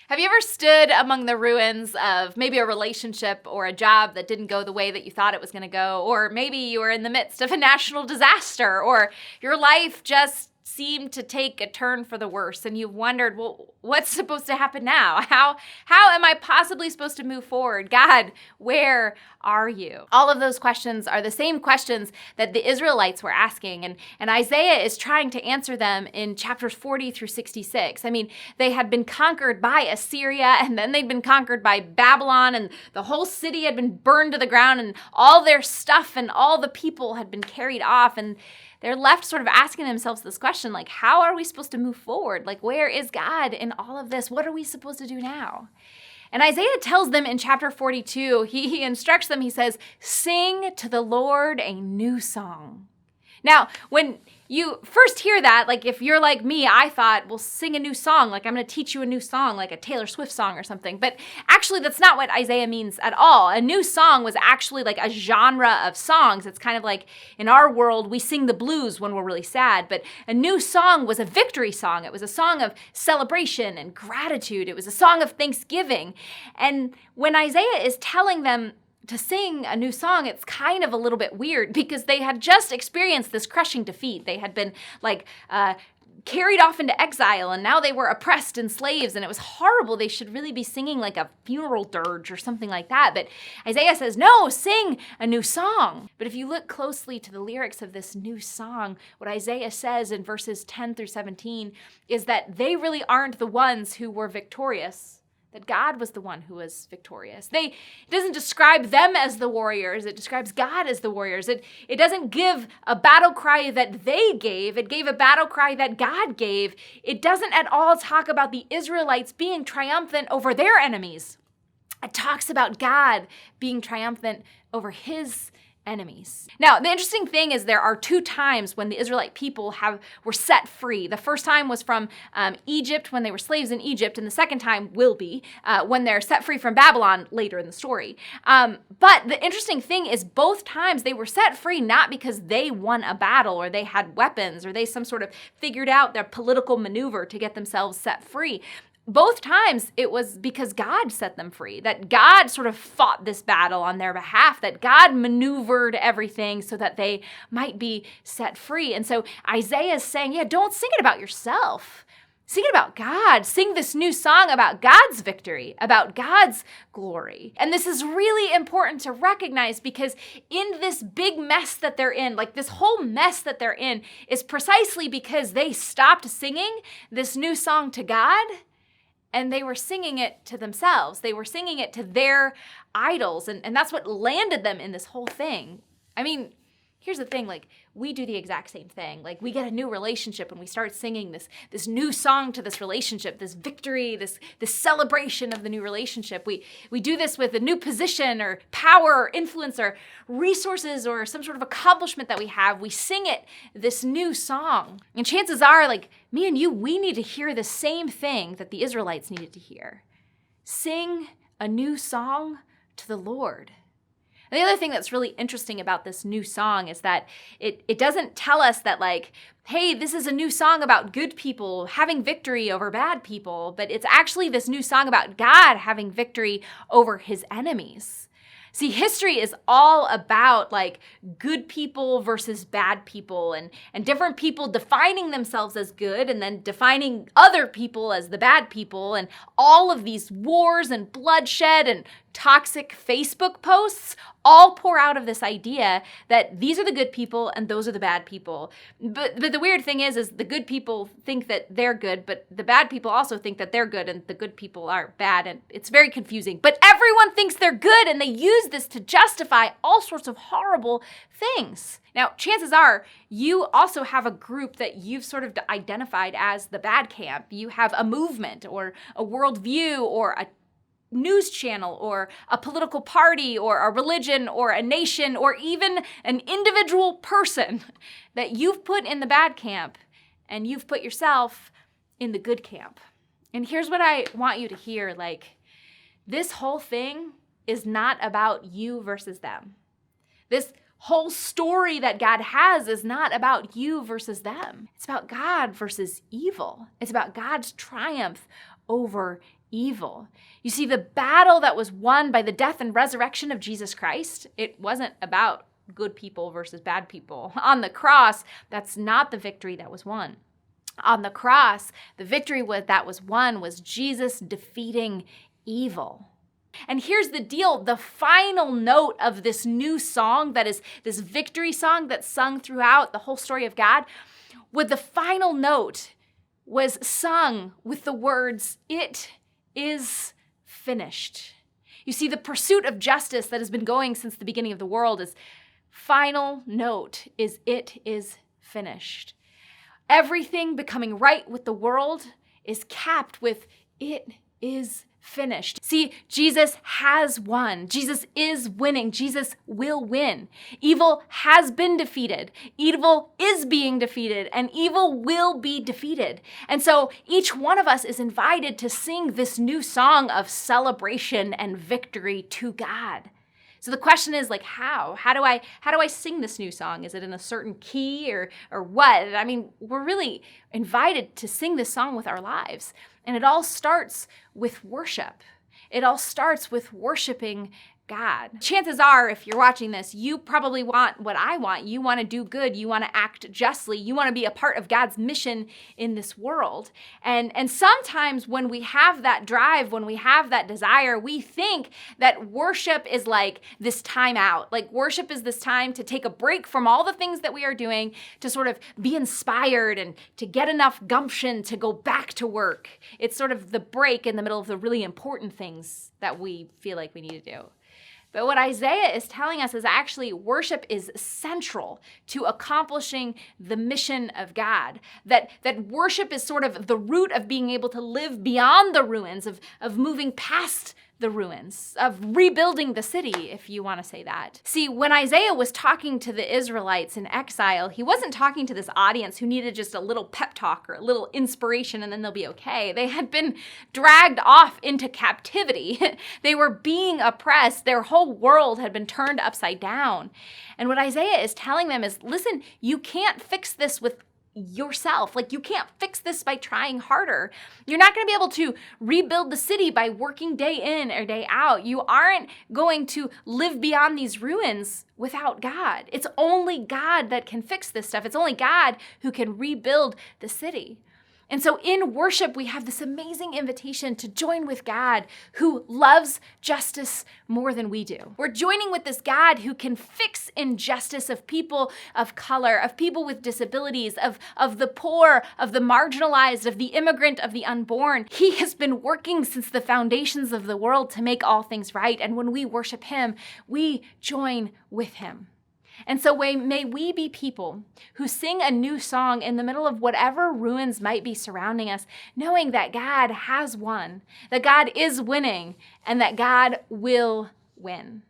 Have you ever stood among the ruins of maybe a relationship or a job that didn't go the way that you thought it was going to go? Or maybe you were in the midst of a national disaster, or your life just seemed to take a turn for the worse, and you've wondered, well, what's supposed to happen now? How am I possibly supposed to move forward? God, where are you? All of those questions are the same questions that the Israelites were asking, and Isaiah is trying to answer them in chapters 40 through 66. I mean, they had been conquered by Assyria, and then they'd been conquered by Babylon, and the whole city had been burned to the ground, and all their stuff and all the people had been carried off, and they're left sort of asking themselves this question, like, how are we supposed to move forward? Like, where is God in all of this? What are we supposed to do now? And Isaiah tells them in chapter 42, he instructs them, he says, sing to the Lord a new song. Now, when you first hear that, like if you're like me, I thought, well, sing a new song, like I'm going to teach you a new song, like a Taylor Swift song or something. But actually, that's not what Isaiah means at all. A new song was actually like a genre of songs. It's kind of like in our world, we sing the blues when we're really sad. But a new song was a victory song. It was a song of celebration and gratitude. It was a song of thanksgiving. And when Isaiah is telling them to sing a new song, it's kind of a little bit weird because they had just experienced this crushing defeat. They had been carried off into exile, and now they were oppressed and slaves, and it was horrible. They should really be singing like a funeral dirge or something like that. But Isaiah says, no, sing a new song. But if you look closely to the lyrics of this new song, what Isaiah says in verses 10 through 17 is that they really aren't the ones who were victorious. That God was the one who was victorious. It doesn't describe them as the warriors. It describes God as the warriors. It doesn't give a battle cry that they gave. It gave a battle cry that God gave. It doesn't at all talk about the Israelites being triumphant over their enemies. It talks about God being triumphant over his enemies. Now, the interesting thing is there are two times when the Israelite people were set free. The first time was from Egypt, when they were slaves in Egypt, and the second time will be when they're set free from Babylon later in the story. But the interesting thing is both times they were set free not because they won a battle or they had weapons or they some sort of figured out their political maneuver to get themselves set free. Both times it was because God set them free, that God sort of fought this battle on their behalf, that God maneuvered everything so that they might be set free. And so Isaiah is saying, yeah, don't sing it about yourself. Sing it about God. Sing this new song about God's victory, about God's glory. And this is really important to recognize because in this big mess that they're in, like this whole mess that they're in, is precisely because they stopped singing this new song to God. And they were singing it to themselves. They were singing it to their idols. And that's what landed them in this whole thing. I mean, here's the thing, like, we do the exact same thing. Like, we get a new relationship and we start singing this new song to this relationship, this victory, this celebration of the new relationship. We do this with a new position or power or influence or resources or some sort of accomplishment that we have. We sing it, this new song. And chances are, like, me and you, we need to hear the same thing that the Israelites needed to hear. Sing a new song to the Lord. And the other thing that's really interesting about this new song is that it doesn't tell us that, like, hey, this is a new song about good people having victory over bad people, but it's actually this new song about God having victory over his enemies. See, history is all about like good people versus bad people and different people defining themselves as good and then defining other people as the bad people, and all of these wars and bloodshed and toxic Facebook posts all pour out of this idea that these are the good people and those are the bad people. But the weird thing is the good people think that they're good, but the bad people also think that they're good and the good people are bad, and it's very confusing. But everyone thinks they're good, and they use this to justify all sorts of horrible things. Now, chances are you also have a group that you've sort of identified as the bad camp. You have a movement or a worldview or a news channel or a political party or a religion or a nation or even an individual person that you've put in the bad camp, and you've put yourself in the good camp. And here's what I want you to hear, like, this whole thing is not about you versus them. This whole story that God has is not about you versus them. It's about God versus evil. It's about God's triumph over evil. You see, the battle that was won by the death and resurrection of Jesus Christ, it wasn't about good people versus bad people. On the cross, that's not the victory that was won. On the cross, the victory that was won was Jesus defeating evil. And here's the deal, the final note of this new song that is this victory song that's sung throughout the whole story of God, with the final note was sung with the words, "It is finished." You see, the pursuit of justice that has been going since the beginning of the world is final note is "It is finished." Everything becoming right with the world is capped with "It is finished." See, Jesus has won. Jesus is winning. Jesus will win. Evil has been defeated. Evil is being defeated, and evil will be defeated. And so each one of us is invited to sing this new song of celebration and victory to God. So the question is, like, how? How do I sing this new song? Is it in a certain key or what? I mean, we're really invited to sing this song with our lives. And it all starts with worship. It all starts with worshiping God. Chances are, if you're watching this, you probably want what I want. You want to do good. You want to act justly. You want to be a part of God's mission in this world. And sometimes when we have that drive, when we have that desire, we think that worship is like this time out. Like worship is this time to take a break from all the things that we are doing, to sort of be inspired and to get enough gumption to go back to work. It's sort of the break in the middle of the really important things that we feel like we need to do. But what Isaiah is telling us is actually worship is central to accomplishing the mission of God. That worship is sort of the root of being able to live beyond the ruins, of moving past the ruins, of rebuilding the city, if you want to say that. See, when Isaiah was talking to the Israelites in exile, he wasn't talking to this audience who needed just a little pep talk or a little inspiration and then they'll be okay. They had been dragged off into captivity. They were being oppressed. Their whole world had been turned upside down. And what Isaiah is telling them is, listen, you can't fix this with yourself. Like, you can't fix this by trying harder. You're not going to be able to rebuild the city by working day in or day out. You aren't going to live beyond these ruins without God. It's only God that can fix this stuff. It's only God who can rebuild the city. And so in worship, we have this amazing invitation to join with God who loves justice more than we do. We're joining with this God who can fix injustice of people of color, of people with disabilities, of the poor, of the marginalized, of the immigrant, of the unborn. He has been working since the foundations of the world to make all things right. And when we worship him, we join with him. And so may we be people who sing a new song in the middle of whatever ruins might be surrounding us, knowing that God has won, that God is winning, and that God will win.